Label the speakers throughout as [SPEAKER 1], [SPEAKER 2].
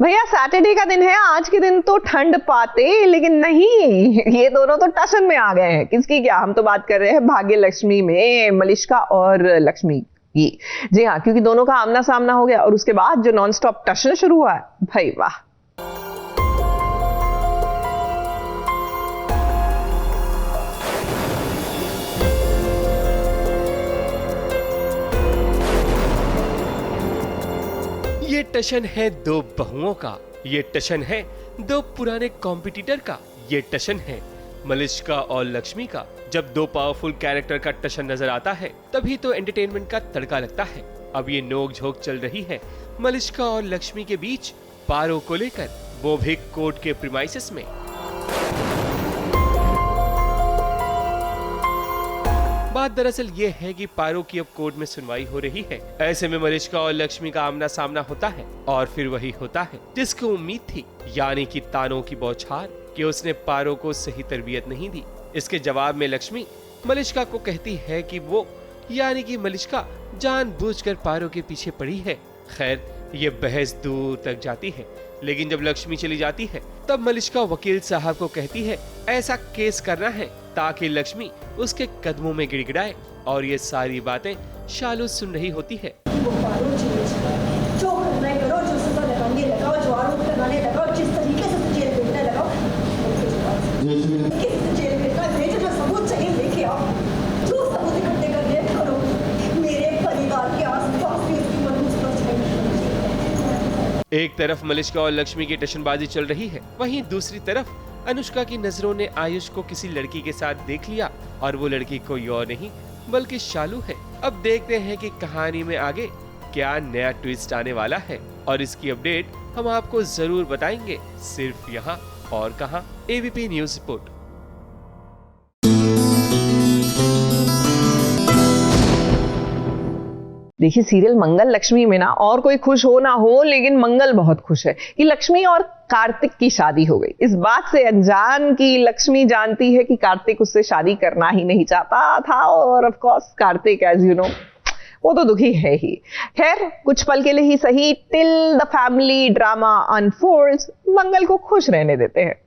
[SPEAKER 1] भैया सैटरडे का दिन है, आज के दिन तो ठंड पाते, लेकिन नहीं, ये दोनों तो टशन में आ गए हैं। किसकी क्या, हम तो बात कर रहे हैं भाग्य लक्ष्मी में, मलिष्का और लक्ष्मी की। जी हाँ, क्योंकि दोनों का आमना सामना हो गया और उसके बाद जो नॉन स्टॉप टशन शुरू हुआ है, भाई वाह।
[SPEAKER 2] ये टशन है दो बहुओं का, ये टशन है दो पुराने कॉम्पिटिटर का, ये टशन है मलिष्का और लक्ष्मी का। जब दो पावरफुल कैरेक्टर का टशन नजर आता है तभी तो एंटरटेनमेंट का तड़का लगता है। अब ये नोक झोंक चल रही है मलिष्का और लक्ष्मी के बीच पारो को लेकर, वो भी कोर्ट के प्रीमाइसेस में। बात दरअसल ये है कि पारो की अब कोर्ट में सुनवाई हो रही है। ऐसे में मलिष्का और लक्ष्मी का आमना सामना होता है और फिर वही होता है जिसको उम्मीद थी, यानी कि तानों की बौछार कि उसने पारो को सही तरबियत नहीं दी। इसके जवाब में लक्ष्मी मलिष्का को कहती है कि वो यानी कि मलिष्का जानबूझकर पारो के पीछे पड़ी है। खैर ये बहस दूर तक जाती है, लेकिन जब लक्ष्मी चली जाती है तब मलिष्का वकील साहब को कहती है ऐसा केस करना है ताकि लक्ष्मी उसके कदमों में गिड़गिड़ाए। और ये सारी बातें शालू सुन रही होती है। एक तरफ मलिष्का और लक्ष्मी की टशनबाजी चल रही है, वहीं दूसरी तरफ अनुष्का की नजरों ने आयुष को किसी लड़की के साथ देख लिया और वो लड़की कोई और नहीं बल्कि शालू है। अब देखते हैं कि कहानी में आगे क्या नया ट्विस्ट आने वाला है और इसकी अपडेट हम आपको जरूर बताएंगे, सिर्फ यहाँ और कहाँ, एबीपी न्यूज रिपोर्ट।
[SPEAKER 1] देखिए सीरियल मंगल लक्ष्मी में ना, और कोई खुश हो ना हो, लेकिन मंगल बहुत खुश है कि लक्ष्मी और कार्तिक की शादी हो गई। इस बात से अनजान कि लक्ष्मी जानती है कि कार्तिक उससे शादी करना ही नहीं चाहता था, और of course Kartik as you know वो तो दुखी है ही। खैर कुछ पल के लिए ही सही, till the family drama unfolds, Mangal को खुश रहने देते हैं।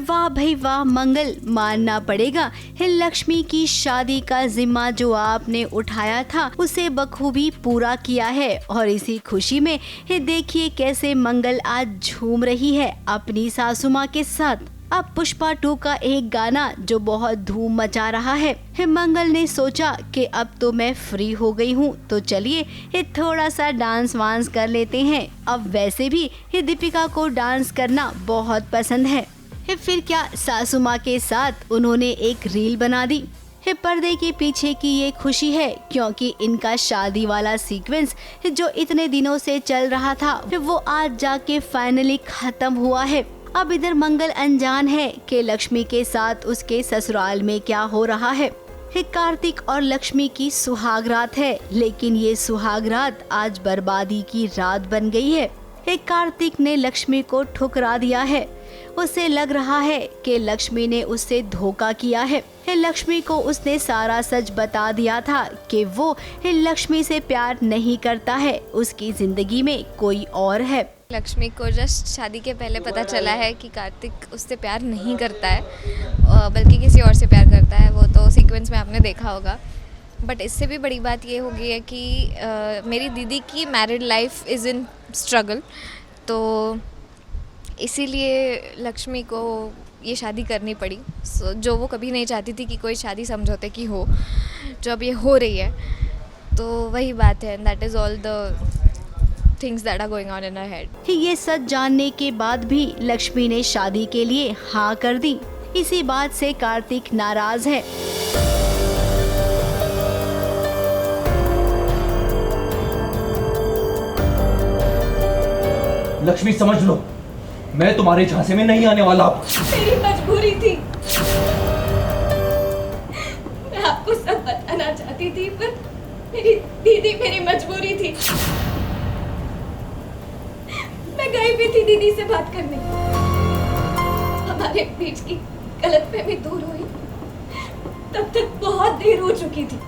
[SPEAKER 3] वाह भाई वाह मंगल, मानना पड़ेगा है लक्ष्मी की शादी का जिम्मा जो आपने उठाया था उसे बखूबी पूरा किया है। और इसी खुशी में देखिए कैसे मंगल आज झूम रही है अपनी सासू माँ के साथ। अब पुष्पा 2 का एक गाना जो बहुत धूम मचा रहा है, मंगल ने सोचा कि अब तो मैं फ्री हो गई हूँ तो चलिए थोड़ा सा डांस वांस कर लेते हैं। अब वैसे भी दीपिका को डांस करना बहुत पसंद है, फिर क्या सासू माँ के साथ उन्होंने एक रील बना दी। पर्दे के पीछे की ये खुशी है क्योंकि इनका शादी वाला सीक्वेंस जो इतने दिनों से चल रहा था वो आज जाके फाइनली खत्म हुआ है। अब इधर मंगल अनजान है कि लक्ष्मी के साथ उसके ससुराल में क्या हो रहा है। कार्तिक और लक्ष्मी की सुहागरात है, लेकिन ये सुहागरात आज बर्बादी की रात बन गई है। कार्तिक ने लक्ष्मी को ठुकरा दिया है। उसे लग रहा है कि लक्ष्मी ने उससे धोखा किया है। लक्ष्मी को उसने सारा सच बता दिया था कि वो लक्ष्मी से प्यार नहीं करता है, उसकी जिंदगी में कोई और है।
[SPEAKER 4] लक्ष्मी को जस्ट शादी के पहले पता चला है कि कार्तिक उससे प्यार नहीं करता है, बल्कि किसी और से प्यार करता है। वो तो सीक्वेंस में आपने देखा होगा। बट इससे भी बड़ी बात ये हो गई है कि मेरी दीदी की married life is in struggle, तो इसीलिए लक्ष्मी को ये शादी करनी पड़ी। जो वो कभी नहीं चाहती थी कि कोई शादी समझौते की हो, जो अब ये हो रही है, तो वही बात है। That is all the things that are going on in her head.
[SPEAKER 3] ये सच जानने के बाद भी लक्ष्मी ने शादी के लिए हाँ कर दी। इसी बात से कार्तिक नाराज है।
[SPEAKER 5] लक्ष्मी समझ लो, मैं तुम्हारे झांसे में नहीं आने वाला।
[SPEAKER 6] मेरी मजबूरी थी, मैं आपको सब बताना चाहती थी, पर मेरी दीदी मेरी मजबूरी थी। मैं गई भी थी दीदी से बात करने, हमारे बीच की गलतफहमी दूर हुई तब तक बहुत देर हो चुकी थी।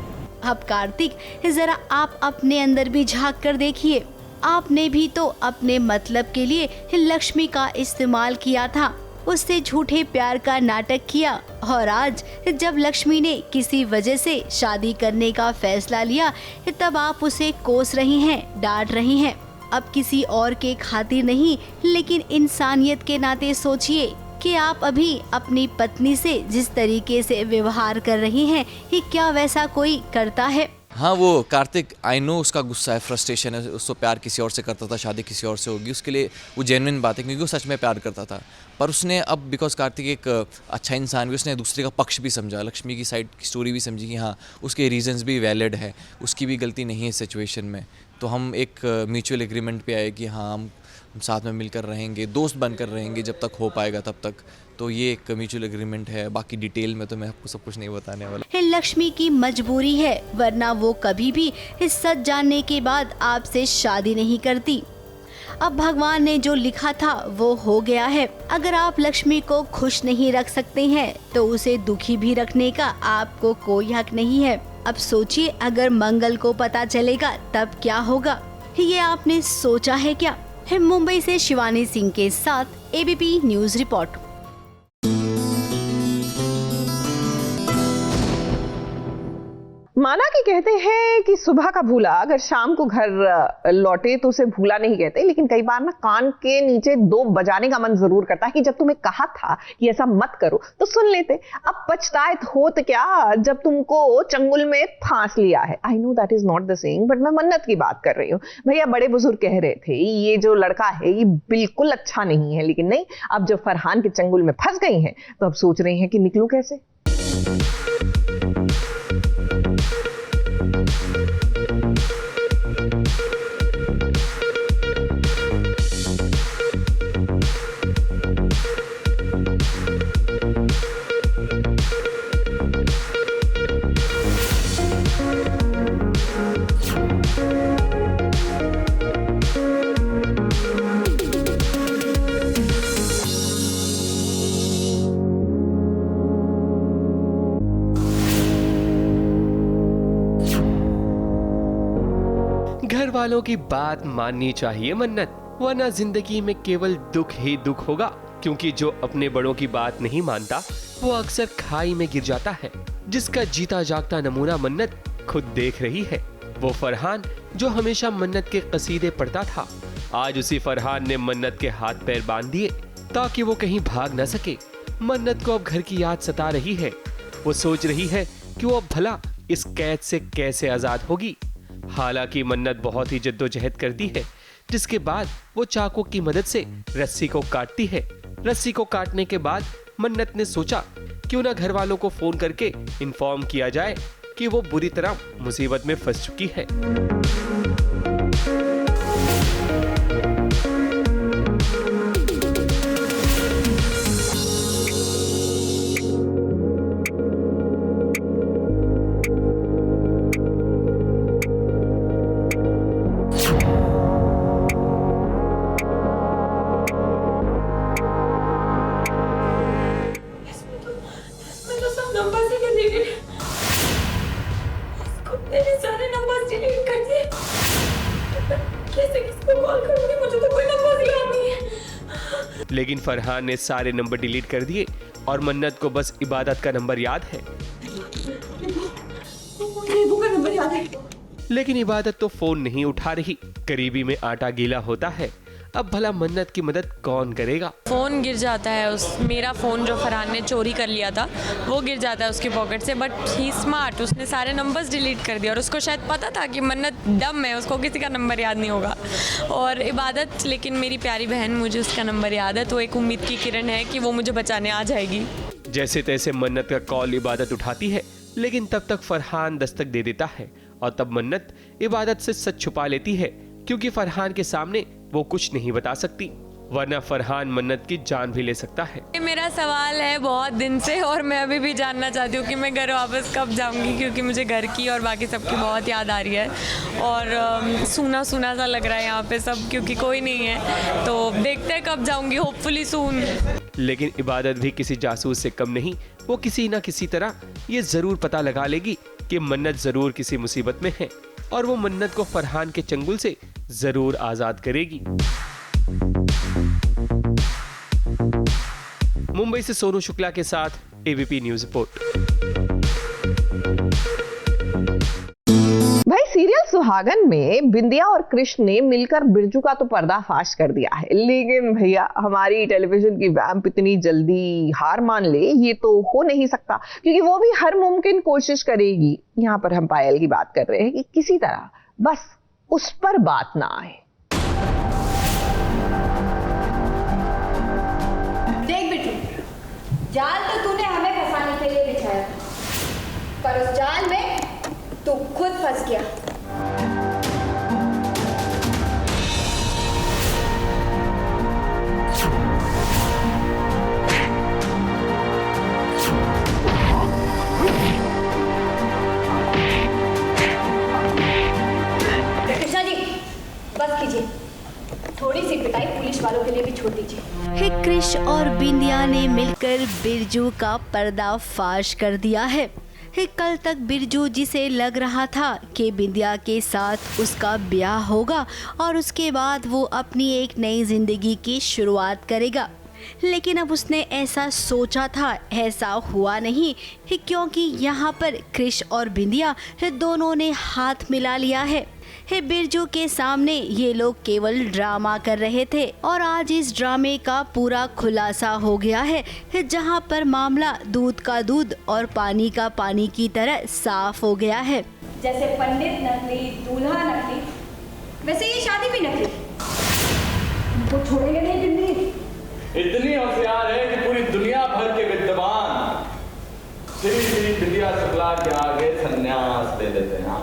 [SPEAKER 3] अब कार्तिक, जरा आप अपने अंदर भी झांक कर देखिए। आपने भी तो अपने मतलब के लिए लक्ष्मी का इस्तेमाल किया था, उससे झूठे प्यार का नाटक किया, और आज जब लक्ष्मी ने किसी वजह से शादी करने का फैसला लिया तब आप उसे कोस रही हैं, डांट रही हैं। अब किसी और के खातिर नहीं, लेकिन इंसानियत के नाते सोचिए कि आप अभी अपनी पत्नी से जिस तरीके से व्यवहार कर रही हैं, ये क्या वैसा कोई करता है?
[SPEAKER 7] हाँ, वो कार्तिक, आई नो उसका गुस्सा है, फ्रस्ट्रेशन है, उसको प्यार किसी और से करता था, शादी किसी और से होगी, उसके लिए वो जेन्युइन बात है क्योंकि वो सच में प्यार करता था। पर उसने अब, बिकॉज कार्तिक एक अच्छा इंसान भी, उसने दूसरे का पक्ष भी समझा, लक्ष्मी की साइड की स्टोरी भी समझी कि हाँ उसके रीजंस भी वैलिड है, उसकी भी गलती नहीं है इस सिचुएशन में। तो हम एक म्यूचुअल एग्रीमेंट पे आए कि हाँ हम साथ में मिलकर रहेंगे, दोस्त बनकर रहेंगे जब तक हो पाएगा तब तक। तो ये एक म्यूचुअल एग्रीमेंट है, बाकी डिटेल में तो मैं आपको सब कुछ नहीं बताने वाला।
[SPEAKER 3] लक्ष्मी की मजबूरी है, वरना वो कभी भी इस सच जानने के बाद आपसे शादी नहीं करती। अब भगवान ने जो लिखा था वो हो गया है। अगर आप लक्ष्मी को खुश नहीं रख सकते हैं तो उसे दुखी भी रखने का आपको कोई हक नहीं है। अब सोचिए, अगर मंगल को पता चलेगा तब क्या होगा? ये आपने सोचा है क्या? मुंबई से शिवानी सिंह के साथ एबीपी न्यूज रिपोर्ट।
[SPEAKER 1] माना कि कहते हैं कि सुबह का भूला अगर शाम को घर लौटे तो उसे भूला नहीं कहते, लेकिन कई बार ना कान के नीचे 2 बजाने का मन जरूर करता है कि जब तुम्हें कहा था कि ऐसा मत करो तो सुन लेते। अब पछताए होत क्या जब तुमको चंगुल में फांस लिया है। I know that is not the saying, but मैं मन्नत की बात कर रही हूँ। भैया बड़े बुजुर्ग कह रहे थे ये जो लड़का है ये बिल्कुल अच्छा नहीं है, लेकिन नहीं, अब जब फरहान के चंगुल में फंस गई हैं तो अब सोच रही हैं कि निकलूं कैसे।
[SPEAKER 2] घर वालों की बात माननी चाहिए मन्नत, वरना जिंदगी में केवल दुख ही दुख होगा। क्योंकि जो अपने बड़ों की बात नहीं मानता वो अक्सर खाई में गिर जाता है, जिसका जीता जागता नमूना मन्नत खुद देख रही है। वो फरहान जो हमेशा मन्नत के कसीदे पढ़ता था, आज उसी फरहान ने मन्नत के हाथ पैर बांध दिए ताकि वो कहीं भाग न सके। मन्नत को अब घर की याद सता रही है। वो सोच रही है कि वो अब भला इस कैद से कैसे आजाद होगी। हालांकि मन्नत बहुत ही जद्दोजहद करती है, जिसके बाद वो चाकू की मदद से रस्सी को काटती है। रस्सी को काटने के बाद मन्नत ने सोचा क्यों ना घर वालों को फोन करके इन्फॉर्म किया जाए कि वो बुरी तरह मुसीबत में फंस चुकी है।
[SPEAKER 6] मेरे सारे नंबर डिलीट कर दिए। कैसे किसको कॉल करूंगी, मुझे तो कोई नंबर याद नहीं है।
[SPEAKER 2] लेकिन फरहान ने सारे नंबर डिलीट कर दिए और मन्नत को बस इबादत का नंबर याद है।
[SPEAKER 6] रेबू का नंबर याद है।
[SPEAKER 2] लेकिन इबादत तो फोन नहीं उठा रही। करीबी में आटा गीला होता है। अब भला मन्नत की मदद कौन करेगा?
[SPEAKER 8] फ़ोन गिर जाता है, मेरा फ़ोन जो फरहान ने चोरी कर लिया था वो गिर जाता है उसकी पॉकेट से। बट ही स्मार्ट, उसने सारे नंबर्स डिलीट कर दिया और उसको शायद पता था कि मन्नत डम है, उसको किसी का नंबर याद नहीं होगा। और इबादत, लेकिन मेरी प्यारी बहन, मुझे उसका नंबर याद है, तो एक उम्मीद की किरण है कि वो मुझे बचाने आ जाएगी।
[SPEAKER 2] जैसे तैसे मन्नत का कॉल इबादत उठाती है, लेकिन तब तक फरहान दस्तक दे देता है और तब मन्नत इबादत से सच छुपा लेती है, क्योंकि फरहान के सामने वो कुछ नहीं बता सकती, वरना फरहान मन्नत की जान भी ले सकता है।
[SPEAKER 8] ये मेरा सवाल है बहुत दिन से और मैं अभी भी जानना चाहती हूँ कि मैं घर वापस कब जाऊँगी, क्योंकि मुझे घर की और बाकी सबकी बहुत याद आ रही है और सूना सूना सा लग रहा है यहाँ पे सब, क्योंकि कोई नहीं है। तो देखते हैं कब जाऊँगी, होपफुली सून।
[SPEAKER 2] लेकिन इबादत भी किसी जासूस से कम नहीं। वो किसी न किसी तरह ये जरूर पता लगा लेगी कि मन्नत जरूर किसी मुसीबत में है और वो मन्नत को फरहान के चंगुल से जरूर आजाद करेगी। मुंबई से सोनू शुक्ला के साथ एबीपी न्यूज रिपोर्ट।
[SPEAKER 1] भाई सीरियल सुहागन में बिंदिया और कृष्ण ने मिलकर बिरजू का तो पर्दाफाश कर दिया है, लेकिन भैया हमारी टेलीविजन की वैम्प इतनी जल्दी हार मान ले ये तो हो नहीं सकता, क्योंकि वो भी हर मुमकिन कोशिश करेगी। यहाँ पर हम पायल की बात कर रहे हैं कि किसी तरह बस उस पर बात ना आए।
[SPEAKER 9] देख बिट्टू, जाल तो तूने हमें फंसाने के लिए बिछाया, पर उस जाल में तू खुद फंस गया। कृष्णा जी, बस कीजिए, थोड़ी सी पिटाई पुलिस वालों के लिए भी छोड़ दीजिए।
[SPEAKER 3] कृष और बिंदिया ने मिलकर बिरजू का पर्दाफाश कर दिया है। कल तक बिरजू, जिसे लग रहा था कि बिंदिया के साथ उसका ब्याह होगा और उसके बाद वो अपनी एक नई जिंदगी की शुरुआत करेगा, लेकिन अब उसने ऐसा सोचा था, ऐसा हुआ नहीं, क्योंकि यहाँ पर कृष और बिंदिया दोनों ने हाथ मिला लिया है। बिरजू के सामने ये लोग केवल ड्रामा कर रहे थे और आज इस ड्रामे का पूरा खुलासा हो गया है, जहाँ पर मामला दूध का दूध और पानी का पानी की तरह साफ हो गया है।
[SPEAKER 9] जैसे पंडित नकली, दूल्हा नकली, वैसे ये शादी भी नकली। उनको छोड़ेंगे नहीं जिंदगी।
[SPEAKER 10] इतनी होशियार है कि पूरी दुनिया भर के विद्वान श्री श्री बिंदिया शुक्ला के आगे संन्यास दे देते हैं।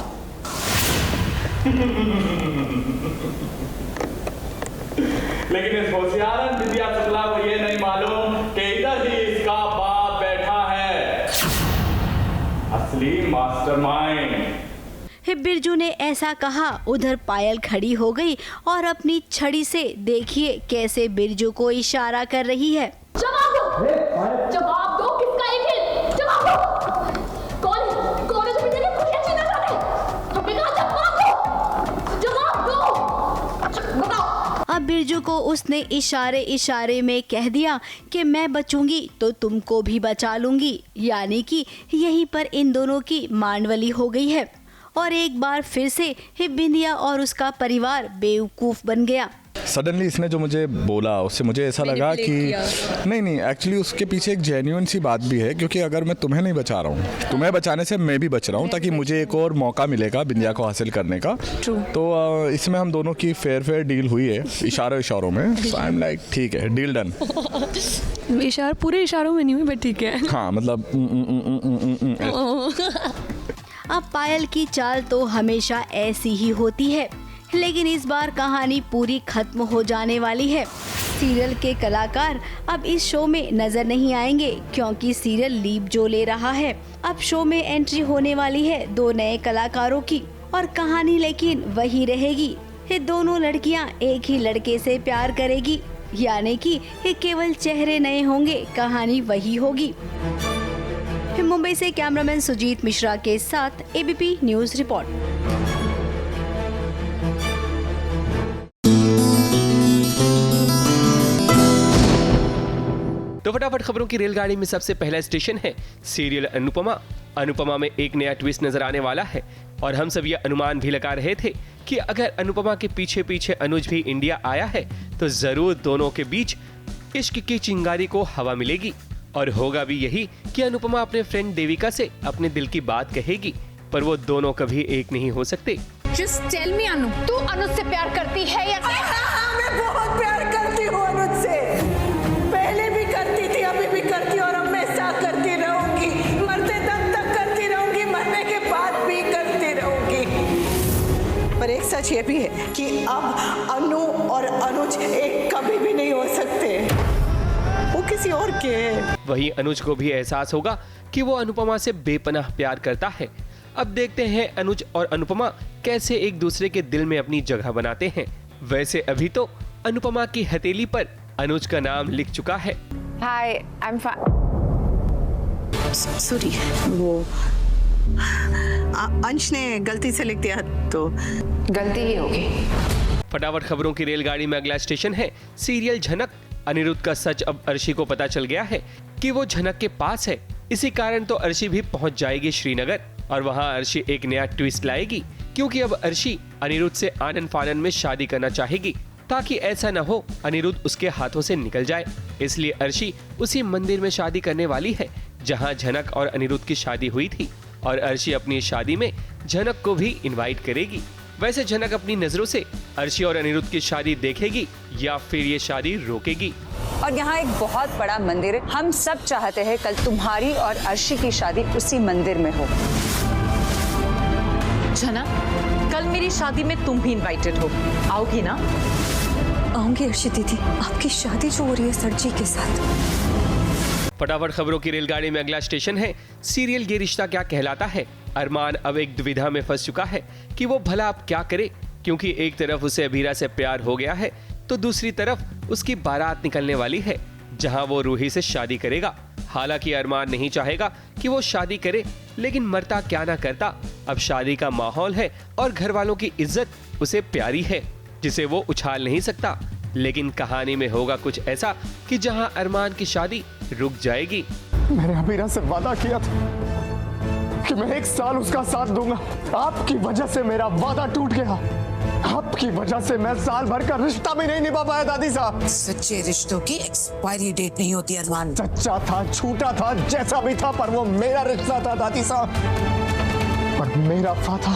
[SPEAKER 10] लेकिन इस होशियार बिंदिया शुक्ला को ये नहीं मालूम कि इधर ही इसका बाप बैठा है, असली मास्टरमाइंड।
[SPEAKER 3] बिरजू ने ऐसा कहा, उधर पायल खड़ी हो गई और अपनी छड़ी से देखिए कैसे बिरजू को इशारा कर रही है।
[SPEAKER 6] जवाब दो, जवाब दो, किसका ये खेल? जवाब दो। कौन है जो बिंदिया की खुशियां छीनना चाहता है? हमने कहा जवाब दो, बताओ।
[SPEAKER 3] अब बिरजू को उसने इशारे में कह दिया कि मैं बचूंगी तो तुमको भी बचा लूंगी, यानी कि यहीं पर इन दोनों की मांडवली हो गई है और एक बार फिर से बिंदिया और उसका परिवार बेवकूफ बन गया।
[SPEAKER 11] सडनली इसने जो मुझे बोला उससे मुझे ऐसा लगा कि नहीं एक्चुअली उसके पीछे एक जेन्युइन सी बात भी है, क्योंकि अगर मैं तुम्हें नहीं बचा रहा हूँ, तुम्हें बचाने से मैं भी बच रहा हूँ, ताकि मुझे एक और मौका मिलेगा बिंदिया को हासिल करने का। तो इसमें हम दोनों की फेयर डील हुई है इशारों में। आई एम लाइक ठीक है, डील डन।
[SPEAKER 8] पूरे इशारों में नहीं हुई, बट ठीक है।
[SPEAKER 11] हाँ मतलब
[SPEAKER 3] अब पायल की चाल तो हमेशा ऐसी ही होती है, लेकिन इस बार कहानी पूरी खत्म हो जाने वाली है। सीरियल के कलाकार अब इस शो में नजर नहीं आएंगे, क्योंकि सीरियल लीप जो ले रहा है। अब शो में एंट्री होने वाली है 2 नए कलाकारों की और कहानी लेकिन वही रहेगी। ये दोनों लड़कियां एक ही लड़के से प्यार करेगी, यानी कि केवल चेहरे नए होंगे, कहानी वही होगी। मुंबई से कैमरामैन सुजीत मिश्रा के साथ एबीपी न्यूज रिपोर्ट।
[SPEAKER 2] तो फटाफट खबरों की रेलगाड़ी में सबसे पहला स्टेशन है सीरियल अनुपमा। अनुपमा में एक नया ट्विस्ट नजर आने वाला है और हम सब ये अनुमान भी लगा रहे थे कि अगर अनुपमा के पीछे पीछे अनुज भी इंडिया आया है तो जरूर दोनों के बीच इश्क की चिंगारी को हवा मिलेगी और होगा भी यही कि अनुपमा अपने फ्रेंड देविका से अपने दिल की बात कहेगी, पर वो दोनों कभी एक नहीं हो सकते।
[SPEAKER 6] Just tell me अनु, तू अनुज से प्यार करती है या नहीं?
[SPEAKER 12] हाँ, मैं बहुत प्यार करती हूँ अनुज से। पहले भी करती थी, अभी भी करती और हमेशा करती रहूंगी। मरते दम तक करती रहूंगी, मरने के बाद भी करती रहूंगी। पर एक सच ये भी है कि अब अनु और अनुज एक कभी भी नहीं हो सकते, वो किसी और के हैं।
[SPEAKER 2] वहीं अनुज को भी एहसास होगा कि वो अनुपमा से बेपनाह प्यार करता है। अब देखते हैं अनुज और अनुपमा कैसे एक दूसरे के दिल में अपनी जगह बनाते हैं। वैसे अभी तो अनुपमा की हथेली पर अनुज का नाम लिख चुका है।
[SPEAKER 1] हाय, आई एम फाइन।
[SPEAKER 12] सॉरी, वो अंश ने गलती से लिख दिया तो
[SPEAKER 1] गलती ही होगी।
[SPEAKER 2] फटाफट खबरों की रेलगाड़ी में अगला स्टेशन है सीरियल झनक। अनिरुद्ध का सच अब अर्शी को पता चल गया है कि वो झनक के पास है। इसी कारण तो अर्शी भी पहुंच जाएगी श्रीनगर और वहां अर्शी एक नया ट्विस्ट लाएगी, क्योंकि अब अर्शी अनिरुद्ध से आनन फानन में शादी करना चाहेगी, ताकि ऐसा न हो अनिरुद्ध उसके हाथों से निकल जाए। इसलिए अर्शी उसी मंदिर में शादी करने वाली है जहां झनक और अनिरुद्ध की शादी हुई थी, और अर्शी अपनी शादी में झनक को भी इनवाइट करेगी। वैसे झनक अपनी नजरों से अर्शी और अनिरुद्ध की शादी देखेगी या फिर ये शादी रोकेगी।
[SPEAKER 13] और यहाँ एक बहुत बड़ा मंदिर है, हम सब चाहते हैं कल तुम्हारी और अर्शी की शादी उसी मंदिर में हो।
[SPEAKER 14] झनक, कल मेरी शादी में तुम भी इनवाइटेड हो, आओगी ना?
[SPEAKER 9] आऊंगी अर्शी दीदी, आपकी शादी जो हो रही है सर जी के साथ।
[SPEAKER 2] फटाफट खबरों की रेलगाड़ी में अगला स्टेशन है सीरियल ये रिश्ता क्या कहलाता है। अरमान अब एक दुविधा में फंस चुका है कि वो भला अब क्या करे, क्योंकि एक तरफ उसे अभीरा से प्यार हो गया है तो दूसरी तरफ उसकी बारात निकलने वाली है जहां वो रूही से शादी करेगा। हालांकि अरमान नहीं चाहेगा कि वो शादी करे, लेकिन मरता क्या ना करता। अब शादी का माहौल है और घर वालों की इज्जत उसे प्यारी है जिसे वो उछाल नहीं सकता। लेकिन कहानी में होगा कुछ ऐसा कि जहां अरमान की शादी रुक जाएगी।
[SPEAKER 15] मैंने अमीरा से वादा किया था कि मैं 1 साल उसका साथ दूंगा। आपकी वजह से मेरा वादा टूट गया। आपकी वजह से मैं साल भर का रिश्ता भी नहीं निभा पाया दादी साहब।
[SPEAKER 12] सच्चे रिश्तों की एक्सपायरी डेट नहीं होती अरमान।
[SPEAKER 15] सच्चा था, झूठा था, जैसा भी था, पर वो मेरा रिश्ता था दादी साहब। और मेरा वादा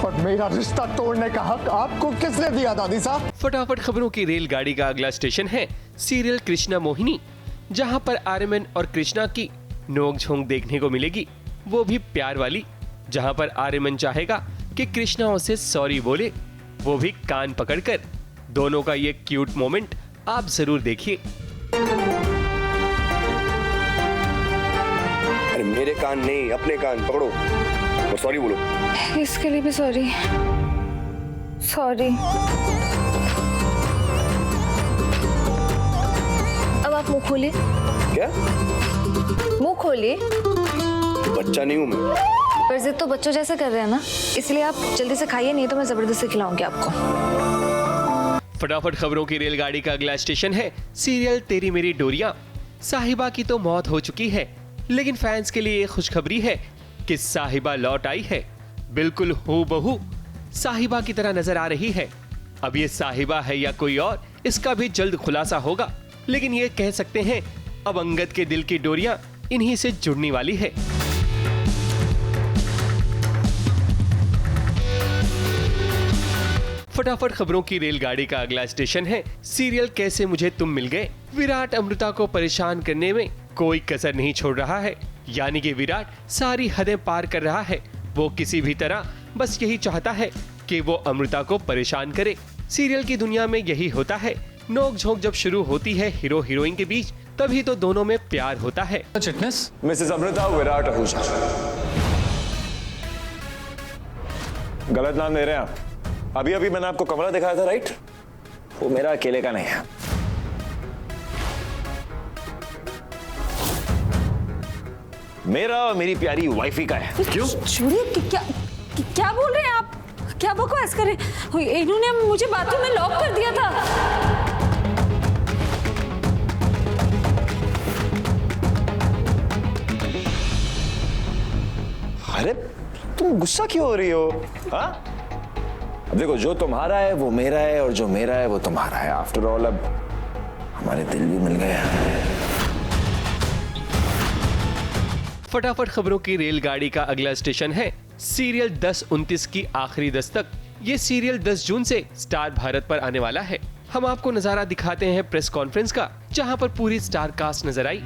[SPEAKER 15] और मेरा रिश्ता तोड़ने का हक आपको किसने दिया दादी साहब?
[SPEAKER 2] फटाफट खबरों की रेलगाड़ी का अगला स्टेशन है सीरियल कृष्णा मोहिनी, जहां पर आर्यमन और कृष्णा की नोक-झोंक देखने को मिलेगी, वो भी प्यार वाली, जहां पर आर्यमन चाहेगा कि कृष्णा उसे सॉरी बोले, वो भी कान पकड़कर। दोनों का ये क्यूट मोमेंट आप जरूर देखिए।
[SPEAKER 16] अरे मेरे कान नहीं, अपने कान पकड़ो और सॉरी बोलो।
[SPEAKER 4] इसके लिए भी सॉरी। अब आप मुंह खोलिए।
[SPEAKER 16] क्या?
[SPEAKER 4] मुंह खोलिए।
[SPEAKER 16] बच्चा नहीं हूं मैं।
[SPEAKER 4] पर जिद तो बच्चों जैसे कर रहे हैं ना, इसलिए आप जल्दी से खाइए, नहीं तो मैं जबरदस्ती खिलाऊंगी आपको।
[SPEAKER 2] फटाफट खबरों की रेलगाड़ी का अगला स्टेशन है सीरियल तेरी मेरी डोरियां। साहिबा की तो मौत हो चुकी है, लेकिन फैंस के लिए खुशखबरी है कि साहिबा लौट आई है, बिल्कुल हूबहू साहिबा की तरह नजर आ रही है। अब ये साहिबा है या कोई और, इसका भी जल्द खुलासा होगा, लेकिन ये कह सकते हैं अब अंगद के दिल की डोरियां इन्हीं से जुड़ने वाली है। फटाफट खबरों की रेलगाड़ी का अगला स्टेशन है सीरियल कैसे मुझे तुम मिल गए। विराट अमृता को परेशान करने में कोई कसर नहीं छोड़ रहा है, यानी कि विराट सारी हदें पार कर रहा है। वो किसी भी तरह बस यही चाहता है कि वो अमृता को परेशान करे। सीरियल की दुनिया में यही होता है, नोक झोंक जब शुरू होती है हीरो हीरोइन के बीच, तभी तो दोनों में प्यार होता है।
[SPEAKER 16] मिसेस अमृता, विराट आहूजा।
[SPEAKER 15] गलत नाम ले रहे हैं आप। अभी अभी मैंने आपको कमरा दिखाया था, राइट? वो मेरा अकेले का नहीं है। मेरा और मेरी प्यारी वाइफी का है। क्यों?
[SPEAKER 9] छोड़िए, क्या बोल रहे हैं आप? क्या बकवास कर रहे हैं? इन्होंने मुझे बाथरूम में लॉक कर दिया था।
[SPEAKER 15] अरे तुम गुस्सा क्यों हो रही हो? हाँ? अब देखो, जो तुम्हारा है वो मेरा है और जो मेरा है वो तुम्हारा है। आफ्टर ऑल अब हमारे दिल भी मिल गए हैं।
[SPEAKER 2] फटाफट खबरों की रेलगाड़ी का अगला स्टेशन है सीरियल 10-29 की आखिरी दस्तक। ये सीरियल 10 जून से स्टार भारत पर आने वाला है। हम आपको नजारा दिखाते हैं प्रेस कॉन्फ्रेंस का, जहां पर पूरी स्टार कास्ट नजर आई।